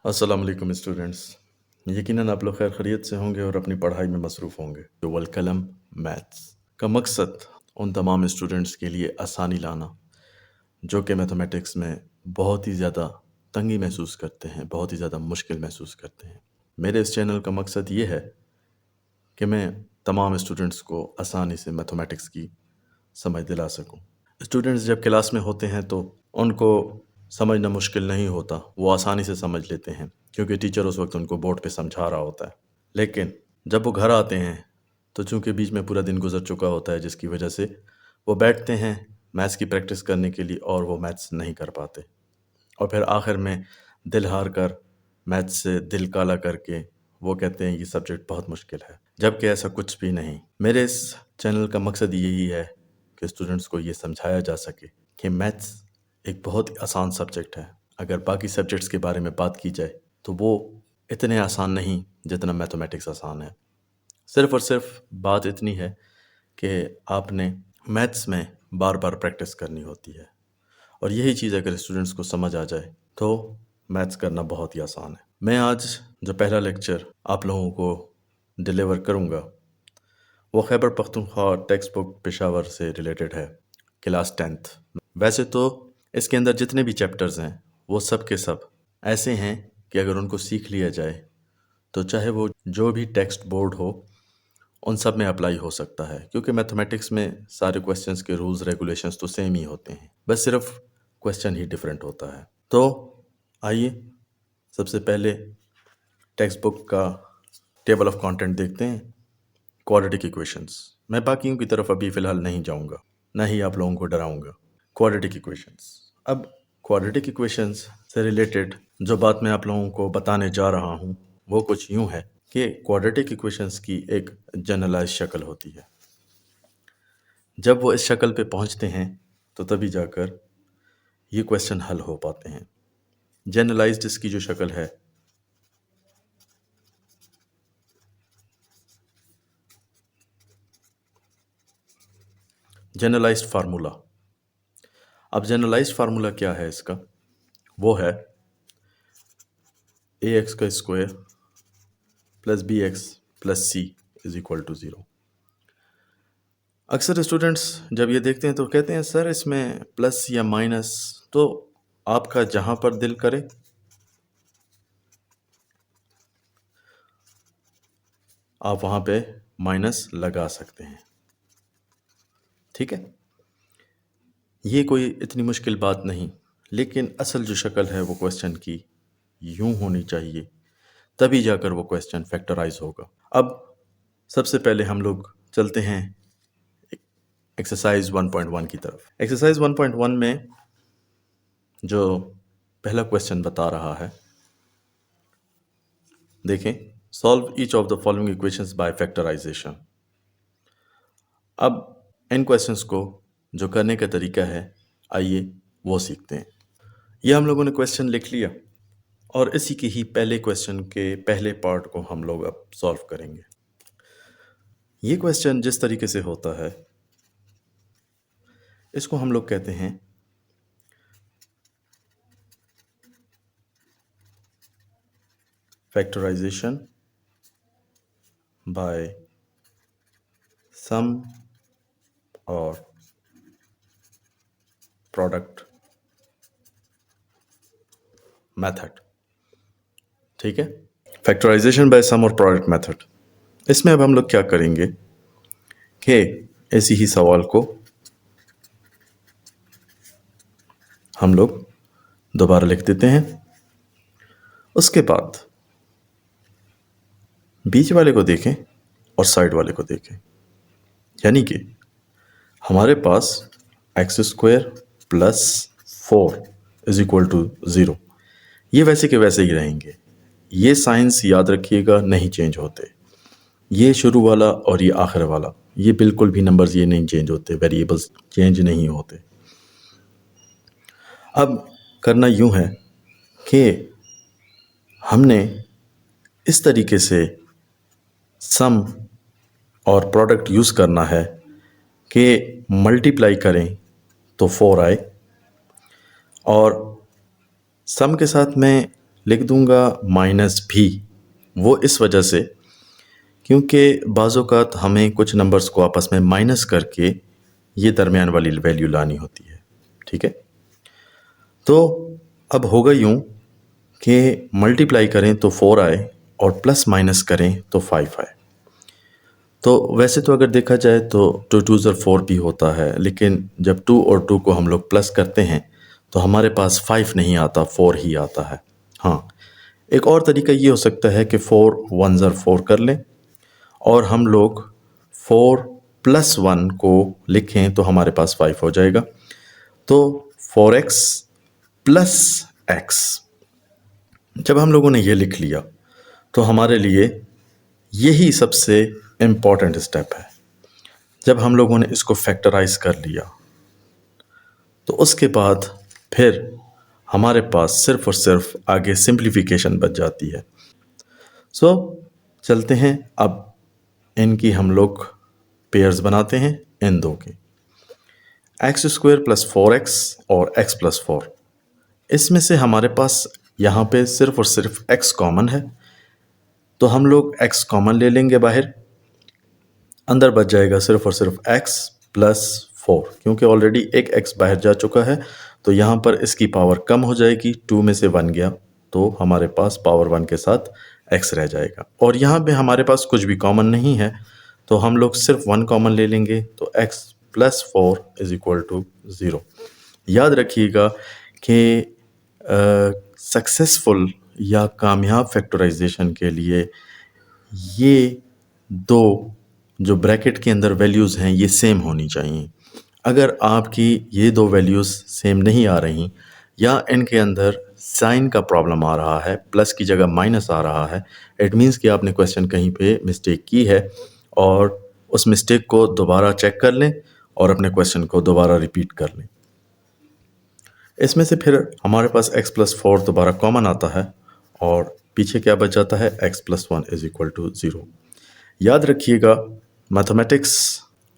अस्सलाम वालेकुम स्टूडेंट्स। यकीनन आप लोग खैर खैरियत से होंगे और अपनी पढ़ाई में मसरूफ़ होंगे। तो वलकलम मैथ्स का मकसद उन तमाम स्टूडेंट्स के लिए आसानी लाना जो कि मैथमेटिक्स में बहुत ही ज़्यादा तंगी महसूस करते हैं, बहुत ही ज़्यादा मुश्किल महसूस करते हैं। मेरे इस चैनल का मकसद ये है कि मैं तमाम स्टूडेंट्स को आसानी से मैथमेटिक्स की समझ दिला सकूं। स्टूडेंट्स जब क्लास में होते हैं तो उनको समझना मुश्किल नहीं होता, वो आसानी से समझ लेते हैं क्योंकि टीचर उस वक्त उनको बोर्ड पे समझा रहा होता है। लेकिन जब वो घर आते हैं तो चूंकि बीच में पूरा दिन गुजर चुका होता है, जिसकी वजह से वो बैठते हैं मैथ्स की प्रैक्टिस करने के लिए और वो मैथ्स नहीं कर पाते और फिर आखिर में दिल हार कर मैथ्स से दिल काला करके वो कहते हैं ये सब्जेक्ट बहुत मुश्किल है, जबकि ऐसा कुछ भी नहीं। मेरे इस चैनल का मकसद यही है कि स्टूडेंट्स को ये समझाया जा सके कि मैथ्स एक बहुत ही आसान सब्जेक्ट है। अगर बाकी सब्जेक्ट्स के बारे में बात की जाए तो वो इतने आसान नहीं जितना मैथमेटिक्स आसान है। सिर्फ और सिर्फ बात इतनी है कि आपने मैथ्स में बार बार प्रैक्टिस करनी होती है और यही चीज़ अगर स्टूडेंट्स को समझ आ जाए तो मैथ्स करना बहुत ही आसान है। मैं आज जो पहला लेक्चर आप लोगों को डिलीवर करूँगा वो खैबर पख्तूनख्वा टेक्स्ट बुक पेशावर से रिलेटेड है, क्लास 10th। वैसे तो इसके अंदर जितने भी चैप्टर्स हैं वो सब के सब ऐसे हैं कि अगर उनको सीख लिया जाए तो चाहे वो जो भी टेक्स्ट बोर्ड हो उन सब में अप्लाई हो सकता है, क्योंकि मैथमेटिक्स में सारे क्वेश्चंस के रूल्स रेगुलेशंस तो सेम ही होते हैं, बस सिर्फ क्वेश्चन ही डिफरेंट होता है। तो आइए सबसे पहले टेक्स्ट बुक का टेबल ऑफ कंटेंट देखते हैं। क्वाड्रेटिक इक्वेशंस, मैं बाकियों की तरफ अभी फ़िलहाल नहीं जाऊंगा, ना ही आप लोगों को डराऊंगा। क्वाड्रेटिक इक्वेशंस, अब क्वाड्रेटिक इक्वेशंस से रिलेटेड जो बात मैं आप लोगों को बताने जा रहा हूँ वो कुछ यूँ है कि क्वाड्रेटिक इक्वेशंस की एक जनरलाइज शक्ल होती है। जब वो इस शक्ल पे पहुँचते हैं तो तभी जाकर ये क्वेश्चन हल हो पाते हैं। जनरलाइज्ड इसकी जो शक्ल है जनरलाइज्ड फार्मूला। अब जनरलाइज्ड फार्मूला क्या है इसका? वो है ए एक्स का square plus B X plus C is equal to 0। अक्सर स्टूडेंट्स जब ये देखते हैं तो कहते हैं सर इसमें प्लस या माइनस, तो आपका जहाँ पर दिल करे आप वहाँ पे माइनस लगा सकते हैं, ठीक है। ये कोई इतनी मुश्किल बात नहीं, लेकिन असल जो शक्ल है वो क्वेश्चन की यूं होनी चाहिए, तभी जाकर वो क्वेश्चन फैक्टराइज होगा। अब सबसे पहले हम लोग चलते हैं एक्सरसाइज 1.1 की तरफ। एक्सरसाइज 1.1 में जो पहला क्वेश्चन बता रहा है, देखें, solve each of the following equations by factorisation. अब इन क्वेश्चंस को जो करने का तरीका है आइए वो सीखते हैं। ये हम लोगों ने क्वेश्चन लिख लिया और इसी के ही पहले क्वेश्चन के पहले पार्ट को हम लोग अब सॉल्व करेंगे। ये क्वेश्चन जिस तरीके से होता है इसको हम लोग कहते हैं फैक्टराइजेशन बाय सम और प्रोडक्ट मेथड, ठीक है। फैक्टराइजेशन बाय सम और प्रोडक्ट मेथड। इसमें अब हम लोग क्या करेंगे कि ऐसी ही सवाल को हम लोग दोबारा लिख देते हैं, उसके बाद बीच वाले को देखें और साइड वाले को देखें, यानी कि हमारे पास x square plus 4 is equal to 0, ये वैसे के वैसे ही रहेंगे। ये साइंस याद रखिएगा नहीं चेंज होते, ये शुरू वाला और ये आखिर वाला, ये बिल्कुल भी नंबर्स ये नहीं चेंज होते, वेरिएबल्स चेंज नहीं होते। अब करना यूं है कि हमने इस तरीके से सम और प्रोडक्ट यूज़ करना है कि मल्टीप्लाई करें तो 4 आए और सम के साथ मैं लिख दूंगा माइनस भी। वो इस वजह से क्योंकि बाज़-औक़ात हमें कुछ नंबर्स को आपस में माइनस करके ये दरमियान वाली वैल्यू लानी होती है। ठीक है, तो अब होगा यूं कि मल्टीप्लाई करें तो 4 आए और प्लस माइनस करें तो 5 आए। तो वैसे तो अगर देखा जाए तो 2 2 ज़र 4 भी होता है, लेकिन जब 2 और 2 को हम लोग प्लस करते हैं तो हमारे पास 5 नहीं आता, 4 ही आता है। हाँ, एक और तरीका ये हो सकता है कि 4 1 ज़र 4 कर लें और हम लोग 4 प्लस 1 को लिखें तो हमारे पास 5 हो जाएगा। तो 4x प्लस x, जब हम लोगों ने ये लिख लिया तो हमारे लिए यही सबसे इम्पॉर्टेंट स्टेप है। जब हम लोगों ने इसको फैक्टराइज कर लिया तो उसके बाद फिर हमारे पास सिर्फ और सिर्फ आगे सिंप्लीफिकेशन बच जाती है। सो चलते हैं अब इनकी हम लोग पेयर्स बनाते हैं इन दो के, एक्स स्क्वायर प्लस 4x और x प्लस 4। इसमें से हमारे पास यहाँ पे सिर्फ और सिर्फ x कॉमन है, तो हम लोग x कॉमन ले लेंगे बाहर, अंदर बच जाएगा सिर्फ और सिर्फ x प्लस 4। क्योंकि ऑलरेडी एक x बाहर जा चुका है तो यहाँ पर इसकी पावर कम हो जाएगी, 2 में से 1 गया तो हमारे पास पावर 1 के साथ x रह जाएगा। और यहाँ पे हमारे पास कुछ भी कॉमन नहीं है तो हम लोग सिर्फ 1 कॉमन ले लेंगे, तो x plus 4 is equal to 0। याद रखिएगा कि सक्सेसफुल या कामयाब फैक्टराइजेशन के लिए ये दो जो ब्रैकेट के अंदर वैल्यूज़ हैं ये सेम होनी चाहिए। अगर आपकी ये दो वैल्यूज़ सेम नहीं आ रही या इनके अंदर साइन का प्रॉब्लम आ रहा है, प्लस की जगह माइनस आ रहा है, इट मीन्स कि आपने क्वेश्चन कहीं पे मिस्टेक की है और उस मिस्टेक को दोबारा चेक कर लें और अपने क्वेश्चन को दोबारा रिपीट कर लें। इसमें से फिर हमारे पास x प्लस 4 दोबारा कॉमन आता है और पीछे क्या बच जाता है, x plus 1 is equal to 0। याद रखिएगा मैथमेटिक्स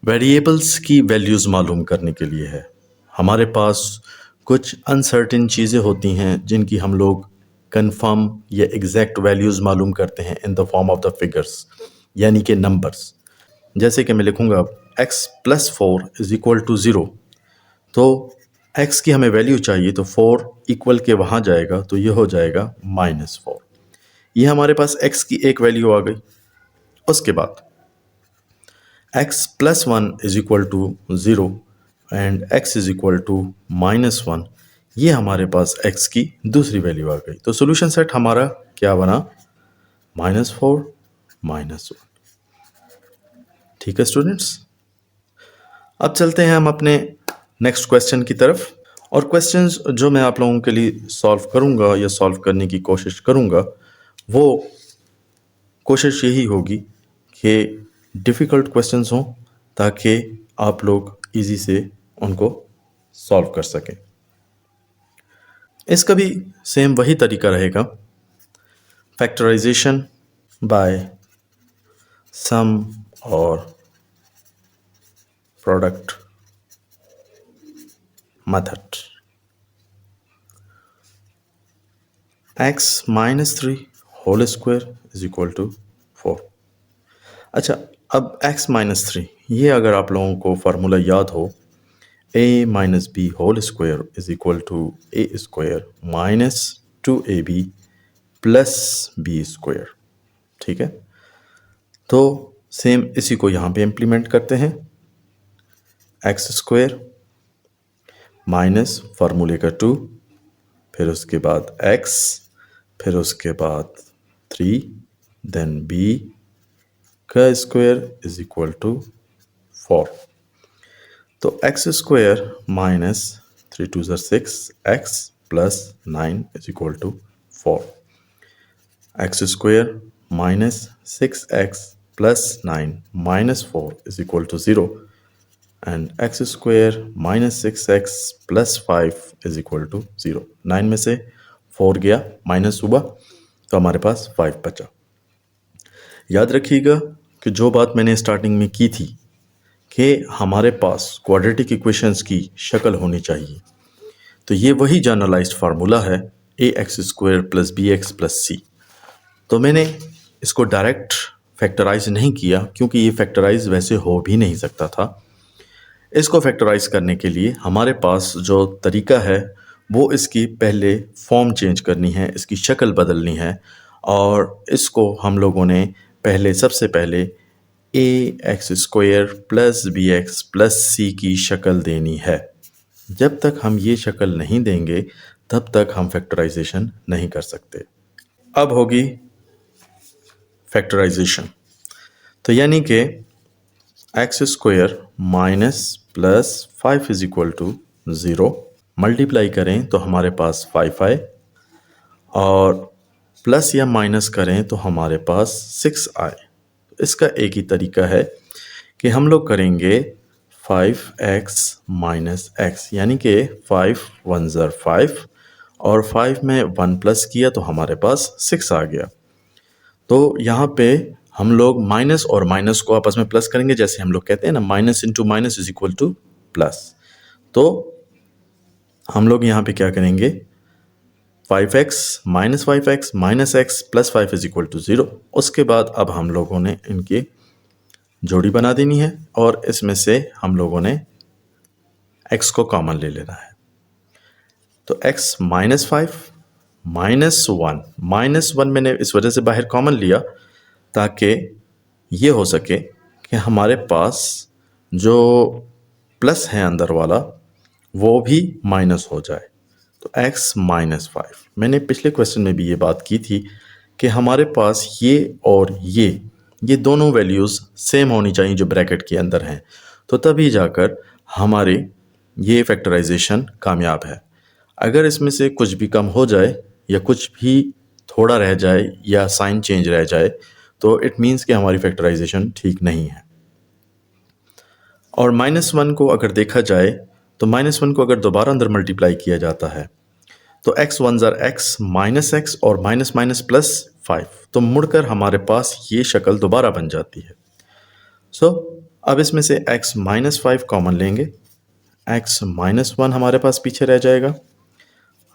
वेरिएबल्स की वैल्यूज़ मालूम करने के लिए है। हमारे पास कुछ अनसर्टेन चीज़ें होती हैं जिनकी हम लोग कंफर्म या एग्जैक्ट वैल्यूज़ मालूम करते हैं in the form of the figures, यानी कि नंबर्स। जैसे कि मैं लिखूँगा x plus 4 is equal to 0, तो x की हमें वैल्यू चाहिए तो 4 इक्वल के वहाँ जाएगा तो ये हो जाएगा -4। ये हमारे पास x की एक वैल्यू आ गई। उसके बाद x plus 1 is equal to 0 and x is equal to -1, ये हमारे पास x की दूसरी वैल्यू आ गई। तो सॉल्यूशन सेट हमारा क्या बना, -4 -1। ठीक है स्टूडेंट्स, अब चलते हैं हम अपने नेक्स्ट क्वेश्चन की तरफ। और क्वेश्चंस जो मैं आप लोगों के लिए सॉल्व करूंगा या सॉल्व करने की कोशिश करूंगा वो कोशिश यही होगी कि डिफ़िकल्ट क्वेश्चंस हों ताकि आप लोग इजी से उनको सॉल्व कर सकें। इसका भी सेम वही तरीका रहेगा, फैक्टराइजेशन बाय सम और product method. x minus 3 whole square is equal to 4। अच्छा, अब x माइनस 3 ये अगर आप लोगों को फार्मूला याद हो, a minus B whole square is equal to A square minus 2ab plus B square. ठीक है, तो सेम इसी को यहाँ पे इम्प्लीमेंट करते हैं, एक्स स्क्वायर माइनस फार्मूले का 2, फिर उसके बाद x, फिर उसके बाद 3, देन b का स्क्वायर इज इक्वल टू 4। तो एक्स स्क्वायर माइनस 3 2 ज़र 6, x plus 9 is equal to 4। X square minus 6x plus 9 minus 4 is equal to 0 and X square minus 6x plus 5 is equal to 0। 9 में से 4 गया, minus हुआ तो हमारे पास 5 बचा। याद रखिएगा कि जो बात मैंने स्टार्टिंग में की थी कि हमारे पास क्वाड्रेटिक इक्वेशंस की शक्ल होनी चाहिए, तो ये वही जनरलाइज्ड फार्मूला है ax² plus bx plus c। तो मैंने इसको डायरेक्ट फैक्टराइज नहीं किया क्योंकि ये फैक्टराइज वैसे हो भी नहीं सकता था। इसको फैक्टराइज करने के लिए हमारे पास जो तरीका है वो इसकी पहले फॉर्म चेंज करनी है, इसकी शक्ल बदलनी है और इसको हम लोगों ने सबसे पहले ax² plus bx plus c की शक्ल देनी है। जब तक हम ये शक्ल नहीं देंगे तब तक हम फैक्टराइजेशन नहीं कर सकते। अब होगी फैक्टराइजेशन, तो यानी कि x² minus plus 5 is equal to 0 multiply करें तो हमारे पास 5 आए और प्लस या माइनस करें तो हमारे पास 6 आए। इसका एक ही तरीका है कि हम लोग करेंगे 5x माइनस x, यानी कि 5 1 ज़र 5 और 5 में 1 प्लस किया तो हमारे पास 6 आ गया। तो यहाँ पे हम लोग माइनस और माइनस को आपस में प्लस करेंगे, जैसे हम लोग कहते हैं ना minus into minus is equal to plus. तो हम लोग यहाँ पे क्या करेंगे 5x minus 5x minus x plus 5 is equal to 0। उसके बाद अब हम लोगों ने इनकी जोड़ी बना देनी है और इसमें से हम लोगों ने x को कॉमन ले लेना है। तो x माइनस 5 माइनस 1 मैंने इस वजह से बाहर कॉमन लिया ताकि ये हो सके कि हमारे पास जो प्लस है अंदर वाला वो भी माइनस हो जाए। तो x माइनस 5, मैंने पिछले क्वेश्चन में भी ये बात की थी कि हमारे पास ये और ये दोनों वैल्यूज़ सेम होनी चाहिए जो ब्रैकेट के अंदर हैं, तो तभी जाकर हमारे ये फैक्टराइजेशन कामयाब है। अगर इसमें से कुछ भी कम हो जाए या कुछ भी थोड़ा रह जाए या साइन चेंज रह जाए तो इट मीन्स कि हमारी फैक्टराइजेशन ठीक नहीं है। और -1 को अगर देखा जाए तो -1 को अगर दोबारा अंदर मल्टीप्लाई किया जाता है तो x 1 ज़र x माइनस x और माइनस माइनस प्लस 5, तो मुड़कर हमारे पास ये शक्ल दोबारा बन जाती है। सो अब इसमें से x माइनस 5 कॉमन लेंगे, x माइनस 1 हमारे पास पीछे रह जाएगा।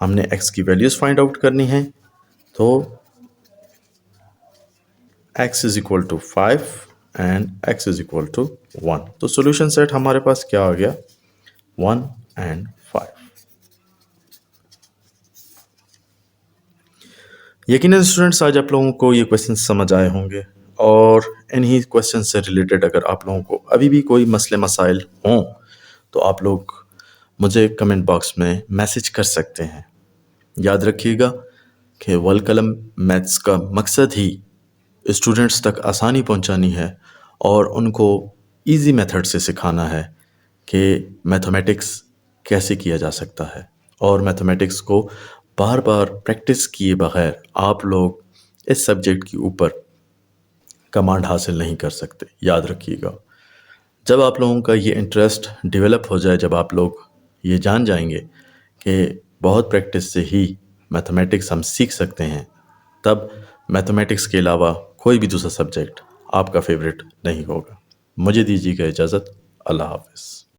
हमने x की वैल्यूज़ फाइंड आउट करनी है, तो x is equal to 5 and x is equal to 1। तो सॉल्यूशन सेट हमारे पास क्या आ गया 1 एंड 5। यकीनन स्टूडेंट्स आज आप लोगों को ये क्वेश्चन समझ आए होंगे और इन्हीं क्वेश्चन से रिलेटेड अगर आप लोगों को अभी भी कोई मसले मसाइल हों तो आप लोग मुझे कमेंट बॉक्स में मैसेज कर सकते हैं। याद रखिएगा कि वल कलम मैथ्स का मकसद ही स्टूडेंट्स तक आसानी पहुंचानी है और उनको इजी मेथड से सिखाना है कि मैथमेटिक्स कैसे किया जा सकता है। और मैथमेटिक्स को बार बार प्रैक्टिस किए बगैर आप लोग इस सब्जेक्ट के ऊपर कमांड हासिल नहीं कर सकते। याद रखिएगा, जब आप लोगों का ये इंटरेस्ट डेवलप हो जाए, जब आप लोग ये जान जाएंगे कि बहुत प्रैक्टिस से ही मैथमेटिक्स हम सीख सकते हैं, तब मैथमेटिक्स के अलावा कोई भी दूसरा सब्जेक्ट आपका फेवरेट नहीं होगा। मुझे दीजिएगा इजाज़त। अल्लाह हाफ़िज़।